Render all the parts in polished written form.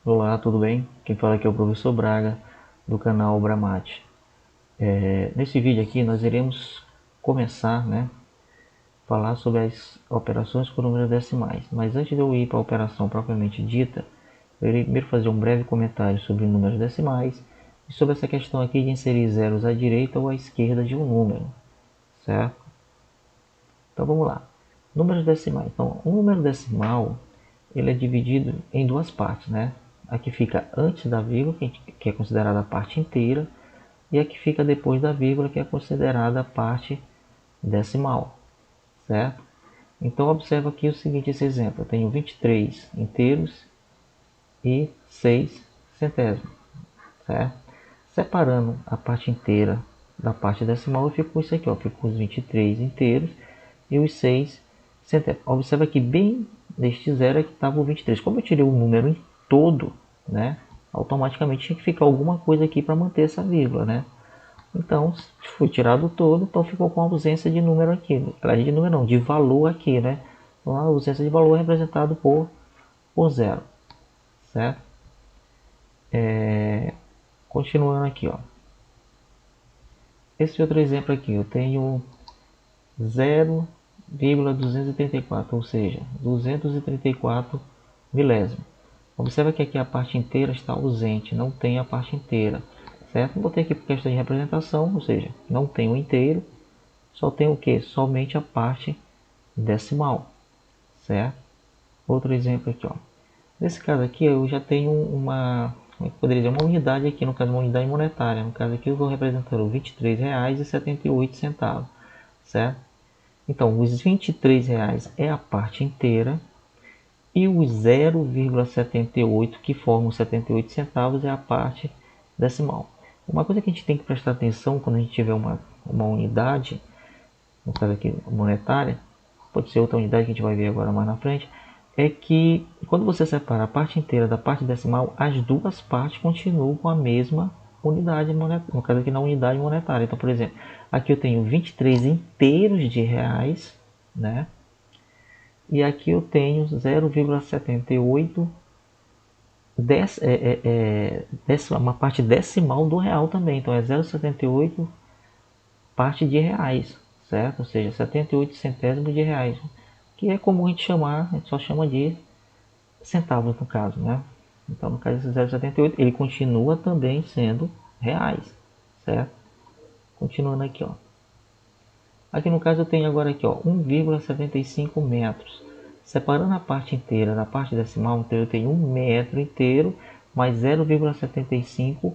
Olá, tudo bem? Quem fala aqui é o professor Braga, do canal Bramate. Nesse vídeo aqui nós iremos começar, falar sobre as operações com números decimais. Mas antes de eu ir para a operação propriamente dita, eu irei primeiro fazer um breve comentário sobre números decimais e sobre essa questão aqui de inserir zeros à direita ou à esquerda de um número, certo? Então vamos lá. Números decimais. Então, um número decimal ele é dividido em duas partes, né? A que fica antes da vírgula, que é considerada a parte inteira, e a que fica depois da vírgula, que é considerada a parte decimal, certo? Então observa aqui o seguinte, esse exemplo. Eu tenho 23 inteiros e 6 centésimos, certo? Separando a parte inteira da parte decimal, eu fico com isso aqui, ó. Fico com os 23 inteiros e os 6 centésimos. Observa que bem neste zero é que estava o 23. Como eu tirei o número em todo, né? Automaticamente tinha que ficar alguma coisa aqui para manter essa vírgula, né? Então, foi tirado todo, então ficou com ausência de número aqui. De número não, de valor aqui, né? Então, a ausência de valor é representado por zero, certo? Continuando aqui, ó. Esse outro exemplo aqui, eu tenho 0,234, ou seja, 234 milésimos. Observa que aqui a parte inteira está ausente, não tem a parte inteira, certo? Botei aqui por questão de representação, ou seja, não tem o inteiro, só tem o que? Somente a parte decimal, certo? Outro exemplo aqui, ó. Nesse caso aqui eu já tenho como é que poderia dizer, uma unidade aqui, no caso uma unidade monetária. No caso aqui eu estou representando R$ 23,78, certo? Então os R$ 23 é a parte inteira e os 0,78 que formam 78 centavos é a parte decimal. Uma coisa que a gente tem que prestar atenção quando a gente tiver uma unidade, no caso aqui monetária, pode ser outra unidade que a gente vai ver agora mais na frente, é que quando você separa a parte inteira da parte decimal, as duas partes continuam com a mesma unidade monetária, no caso aqui na unidade monetária. Então, por exemplo, aqui eu tenho 23 inteiros de reais, né? E aqui eu tenho 0,78 uma parte decimal do real também. Então é 0,78 parte de reais, certo? Ou seja, 78 centésimos de reais, que é comum a gente chamar, a gente só chama de centavos no caso, né? Então no caso esse 0,78 ele continua também sendo reais, certo? Continuando aqui, ó. Aqui no caso eu tenho agora aqui, ó, 1,75 metros. Separando a parte inteira da parte decimal, então eu tenho 1 metro inteiro mais 0,75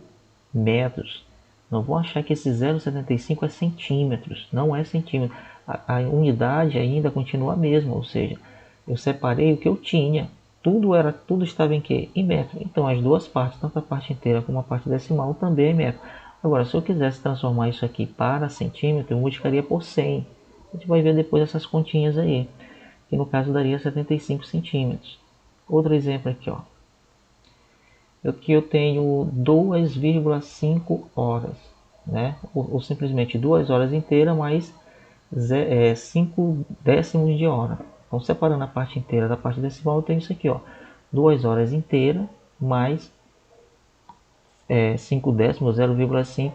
metros. Não vou achar que esse 0,75 é centímetros, não é centímetro. A unidade ainda continua a mesma, ou seja, eu separei o que eu tinha. Tudo estava em quê? Em metro. Então as duas partes, tanto a parte inteira como a parte decimal, também é em metro. Agora, se eu quisesse transformar isso aqui para centímetro, eu multiplicaria por 100. A gente vai ver depois essas continhas aí, que no caso daria 75 centímetros. Outro exemplo aqui, ó. Aqui eu tenho 2,5 horas, né? Ou simplesmente 2 horas inteiras mais 5 décimos de hora. Então, separando a parte inteira da parte decimal, eu tenho isso aqui, ó. 2 horas inteiras mais 5 décimos, 0,5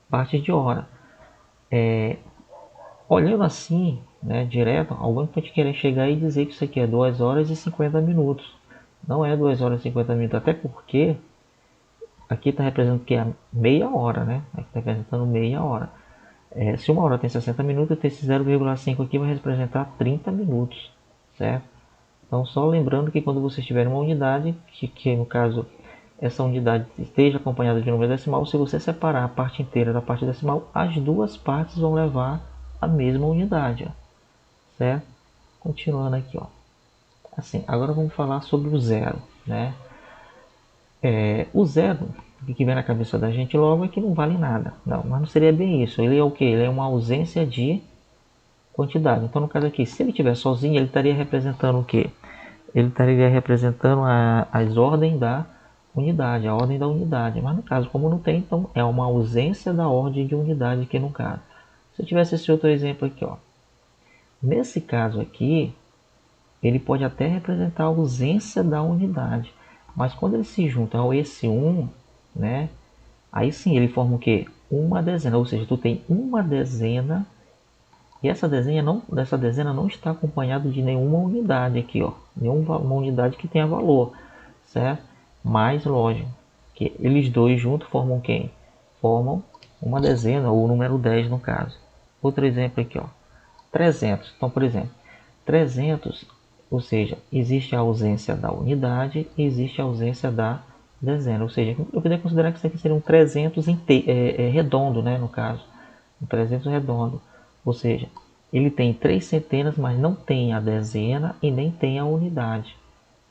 partes de hora. Olhando assim, né, direto, alguém pode querer chegar e dizer que isso aqui é 2 horas e 50 minutos. Não é 2 horas e 50 minutos, até porque aqui está representando que é meia hora, né? Aqui está representando meia hora. Se uma hora tem 60 minutos, esse 0,5 aqui vai representar 30 minutos, certo? Então, só lembrando que quando vocês tiverem uma unidade, que no caso essa unidade esteja acompanhada de número decimal, se você separar a parte inteira da parte decimal, as duas partes vão levar a mesma unidade, ó, certo? Continuando aqui, ó. Assim, agora vamos falar sobre o zero, né? O zero, o que vem na cabeça da gente logo é que não vale nada. Não, mas não seria bem isso. Ele é o que? Ele é uma ausência de quantidade. Então, no caso aqui, se ele estiver sozinho, ele estaria representando o que? Ele estaria representando as ordens da unidade, a ordem da unidade. Mas no caso, como não tem, então é uma ausência da ordem de unidade aqui no caso. Se eu tivesse esse outro exemplo aqui, ó. Nesse caso aqui, ele pode até representar a ausência da unidade. Mas quando ele se junta ao esse 1, né? Aí sim ele forma o quê? Uma dezena, ou seja, tu tem uma dezena e essa dezena não está acompanhada de nenhuma unidade aqui, ó. Nenhuma unidade que tenha valor, certo? Mas, lógico, que eles dois juntos formam quem? Formam uma dezena, ou o número 10 no caso. Outro exemplo aqui, ó. 300. Então, por exemplo, 300, ou seja, existe a ausência da unidade e existe a ausência da dezena. Ou seja, eu poderia considerar que isso aqui seria um 300 redondo, né, no caso. Um 300 redondo. Ou seja, ele tem 3 centenas, mas não tem a dezena e nem tem a unidade.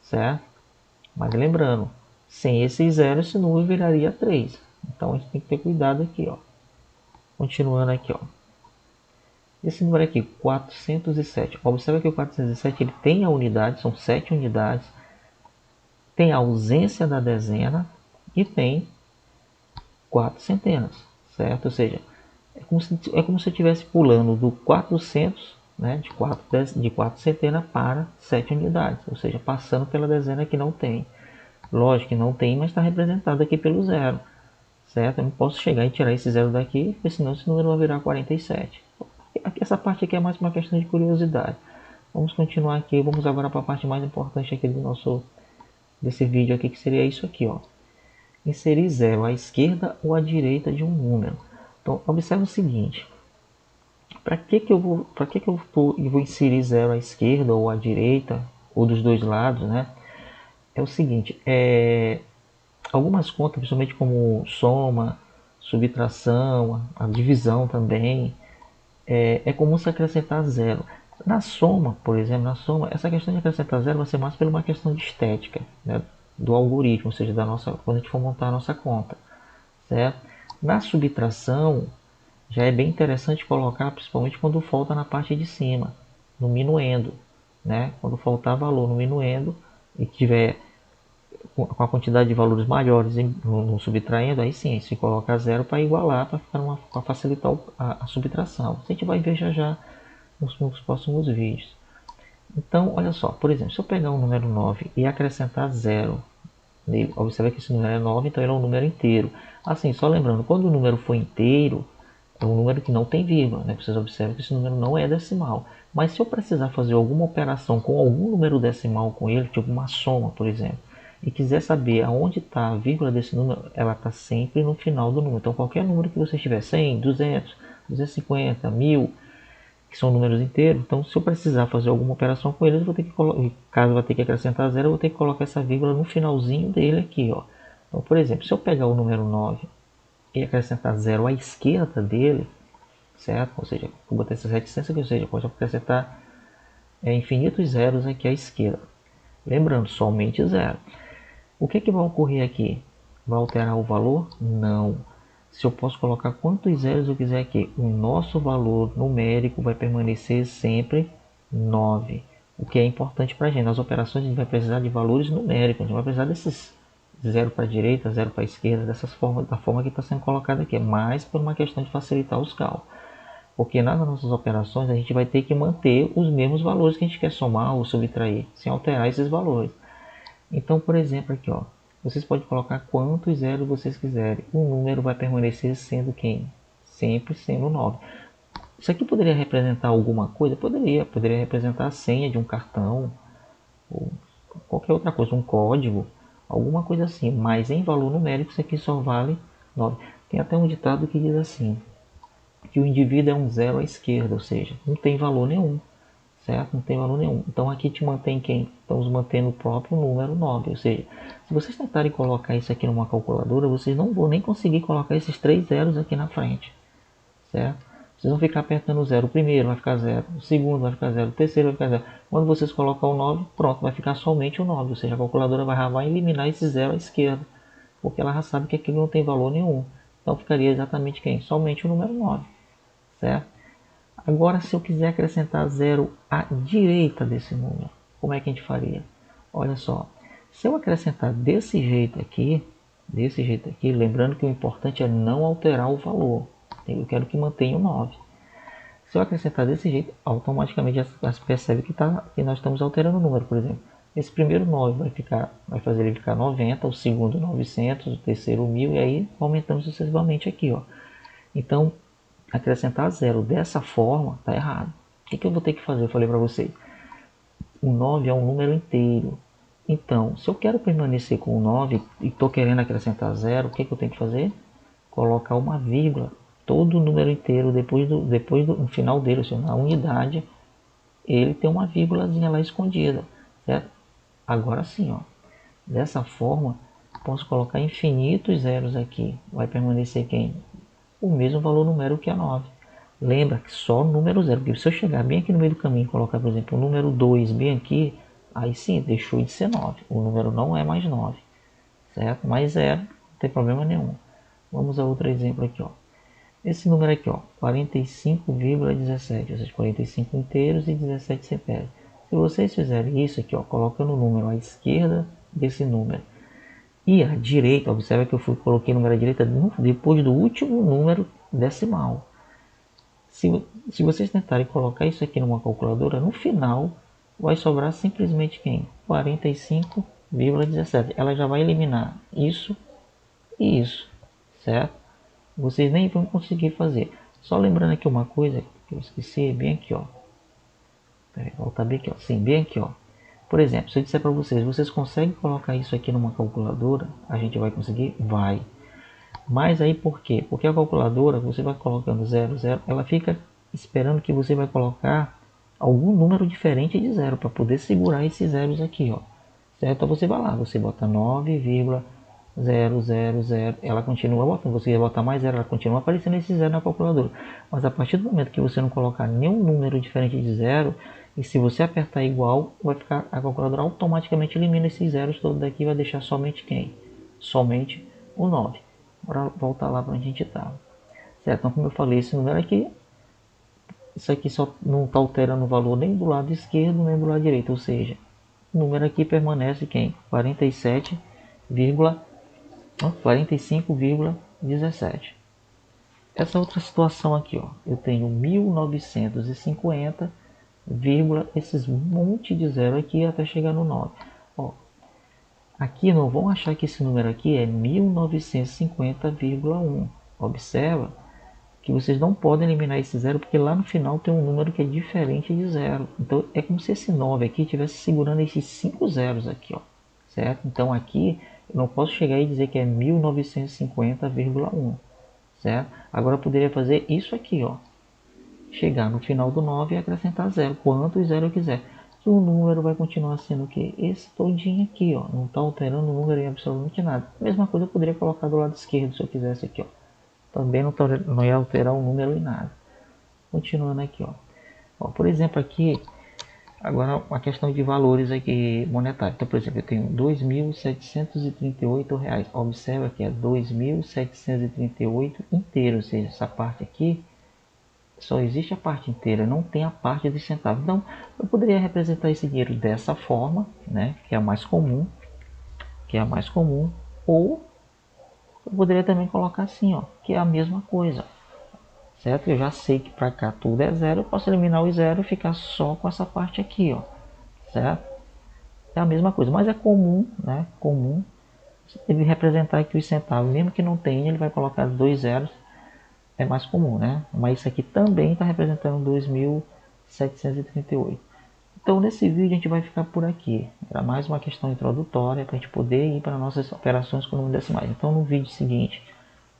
Certo? Mas lembrando, sem esse zero, esse número viraria 3. Então a gente tem que ter cuidado aqui, ó. Continuando aqui, ó. Esse número aqui, 407. Observa que o 407 ele tem a unidade, são 7 unidades. Tem a ausência da dezena e tem 4 centenas, certo? Ou seja, é como se eu estivesse pulando do 400, né, de 4 centenas para 7 unidades. Ou seja, passando pela dezena que não tem. Lógico que não tem, mas está representado aqui pelo zero. Certo? Eu não posso chegar e tirar esse zero daqui, porque senão esse número vai virar 47. Essa parte aqui é mais uma questão de curiosidade. Vamos continuar aqui, vamos agora para a parte mais importante aqui desse vídeo aqui, que seria isso aqui, ó. Inserir zero à esquerda ou à direita de um número. Então, observe o seguinte. Para que eu vou inserir zero à esquerda ou à direita, ou dos dois lados, né? É o seguinte, algumas contas, principalmente como soma, subtração, a divisão também, é comum se acrescentar zero. Na soma, por exemplo, essa questão de acrescentar zero vai ser mais por uma questão de estética, né, do algoritmo, ou seja, quando a gente for montar a nossa conta, certo? Na subtração, já é bem interessante colocar, principalmente quando falta na parte de cima, no minuendo, né? Quando faltar valor no minuendo e tiver com a quantidade de valores maiores no subtraindo, aí sim, se coloca zero para igualar, para facilitar a subtração. A gente vai ver já nos próximos vídeos. Então, olha só, por exemplo, se eu pegar o número 9 e acrescentar zero nele, observe que esse número é 9, então ele é um número inteiro. Assim, só lembrando, quando o número for inteiro, é um número que não tem vírgula, né? Vocês observam que esse número não é decimal. Mas se eu precisar fazer alguma operação com algum número decimal com ele, tipo uma soma, por exemplo, e quiser saber aonde está a vírgula desse número, ela está sempre no final do número. Então, qualquer número que você tiver, 100, 200, 250, 1000, que são números inteiros, então se eu precisar fazer alguma operação com eles, eu vou ter que caso vai ter que acrescentar zero, eu vou ter que colocar essa vírgula no finalzinho dele aqui, ó. Então, por exemplo, se eu pegar o número 9 e acrescentar zero à esquerda dele, certo? Ou seja, vou botar essas reticências aqui, ou seja, pode acrescentar infinitos zeros aqui à esquerda. Lembrando, somente zero. O que vai ocorrer aqui? Vai alterar o valor? Não. Se eu posso colocar quantos zeros eu quiser aqui, o nosso valor numérico vai permanecer sempre 9. O que é importante para a gente. Nas operações a gente vai precisar de valores numéricos. A gente vai precisar desses 0 para a direita, 0 para a esquerda, da forma que está sendo colocado aqui. É mais por uma questão de facilitar os cálculos. Porque nas nossas operações a gente vai ter que manter os mesmos valores que a gente quer somar ou subtrair, sem alterar esses valores. Então, por exemplo, aqui, ó, vocês podem colocar quantos zeros vocês quiserem. O número vai permanecer sendo quem? Sempre sendo 9. Isso aqui poderia representar alguma coisa? Poderia representar a senha de um cartão, ou qualquer outra coisa, um código, alguma coisa assim. Mas em valor numérico, isso aqui só vale 9. Tem até um ditado que diz assim, que o indivíduo é um zero à esquerda, ou seja, não tem valor nenhum, certo? Não tem valor nenhum. Então aqui te mantém quem? Estamos mantendo o próprio número 9, ou seja, se vocês tentarem colocar isso aqui numa calculadora, vocês não vão nem conseguir colocar esses 3 zeros aqui na frente, certo? Vocês vão ficar apertando o zero. O primeiro vai ficar zero, o segundo vai ficar zero, o terceiro vai ficar zero. Quando vocês colocam o 9, pronto, vai ficar somente o 9, ou seja, a calculadora vai eliminar esse zero à esquerda, porque ela já sabe que aquilo não tem valor nenhum. Então ficaria exatamente quem? Somente o número 9, certo? Agora, se eu quiser acrescentar zero à direita desse número, como é que a gente faria? Olha só, se eu acrescentar desse jeito aqui, lembrando que o importante é não alterar o valor. Eu quero que mantenha o 9. Se eu acrescentar desse jeito, automaticamente já se percebe que nós estamos alterando o número, por exemplo. Esse primeiro 9 vai fazer ele ficar 90, o segundo 900, o terceiro 1000 e aí aumentando sucessivamente aqui, ó. Então, acrescentar zero dessa forma tá errado. O que eu vou ter que fazer? Eu falei para vocês. O 9 é um número inteiro. Então, se eu quero permanecer com o 9 e estou querendo acrescentar zero, o que eu tenho que fazer? Colocar uma vírgula. Todo número inteiro, depois no final dele, ou seja, na unidade, ele tem uma vírgulazinha lá escondida, certo? Agora sim, ó, dessa forma, posso colocar infinitos zeros aqui. Vai permanecer quem? O mesmo valor numérico que a 9. Lembra que só número zero, porque se eu chegar bem aqui no meio do caminho e colocar, por exemplo, o número 2 bem aqui, aí sim, deixou de ser 9. O número não é mais 9, certo? Mas zero, não tem problema nenhum. Vamos a outro exemplo aqui, ó. Esse número aqui, ó, 45,17, ou seja, 45 inteiros e 17 centésimos. Se vocês fizerem isso aqui, ó, colocando o número à esquerda desse número e à direita, observa que eu coloquei o número à direita depois do último número decimal. Se vocês tentarem colocar isso aqui numa calculadora, no final vai sobrar simplesmente quem? 45,17. Ela já vai eliminar isso e isso, certo? Vocês nem vão conseguir fazer. Só lembrando aqui uma coisa que eu esqueci, bem aqui, ó. Peraí, voltar bem aqui, ó. Sim, bem aqui, ó. Por exemplo, se eu disser para vocês conseguem colocar isso aqui numa calculadora? A gente vai conseguir? Vai. Mas aí por quê? Porque a calculadora, você vai colocando 0, 0, ela fica esperando que você vai colocar algum número diferente de zero para poder segurar esses zeros aqui, ó. Certo? Então você vai lá, você bota 9,000, ela continua botando, você vai botar mais zero, ela continua aparecendo esse zero na calculadora. Mas a partir do momento que você não colocar nenhum número diferente de zero, e se você apertar igual, vai ficar, a calculadora automaticamente elimina esses zeros todos daqui e vai deixar somente quem? Somente o 9. Bora voltar lá para onde a gente estava. Certo? Então, como eu falei, esse número aqui, isso aqui só não está alterando o valor nem do lado esquerdo nem do lado direito, ou seja, o número aqui permanece quem? 45,17. Essa outra situação aqui, ó, eu tenho 1950, esses monte de zero aqui até chegar no 9. Ó, aqui não vão achar que esse número aqui é 1950,1. Observa que vocês não podem eliminar esse zero porque lá no final tem um número que é diferente de zero. Então é como se esse 9 aqui estivesse segurando esses 5 zeros aqui, ó, certo? Então aqui eu não posso chegar e dizer que é 1950,1, certo? Agora eu poderia fazer isso aqui, ó, chegar no final do 9 e acrescentar zero, quantos zero eu quiser. Que o número vai continuar sendo o que? Esse todinho aqui, ó, não está alterando o número em absolutamente nada. Mesma coisa eu poderia colocar do lado esquerdo se eu quisesse aqui, ó. Também não ia alterar o número em nada. Continuando aqui, ó. Por exemplo, aqui, agora uma questão de valores aqui monetários. Então, por exemplo, eu tenho R$ 2.738. Observa que é 2.738 inteiro, ou seja, essa parte aqui só existe a parte inteira, não tem a parte de centavos. Então, eu poderia representar esse dinheiro dessa forma, né, que é a mais comum, ou eu poderia também colocar assim, ó, que é a mesma coisa, certo? Eu já sei que para cá tudo é zero, eu posso eliminar o zero e ficar só com essa parte aqui, ó, certo? É a mesma coisa, mas é comum, né? Comum. Você deve representar aqui os centavos, mesmo que não tenha, ele vai colocar 2 zeros, é mais comum, né? Mas isso aqui também está representando 2.738. Então nesse vídeo a gente vai ficar por aqui. Era mais uma questão introdutória para a gente poder ir para nossas operações com números decimais. Então no vídeo seguinte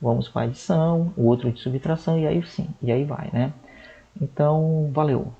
vamos para a adição, o outro de subtração e aí sim, e aí vai, né? Então valeu!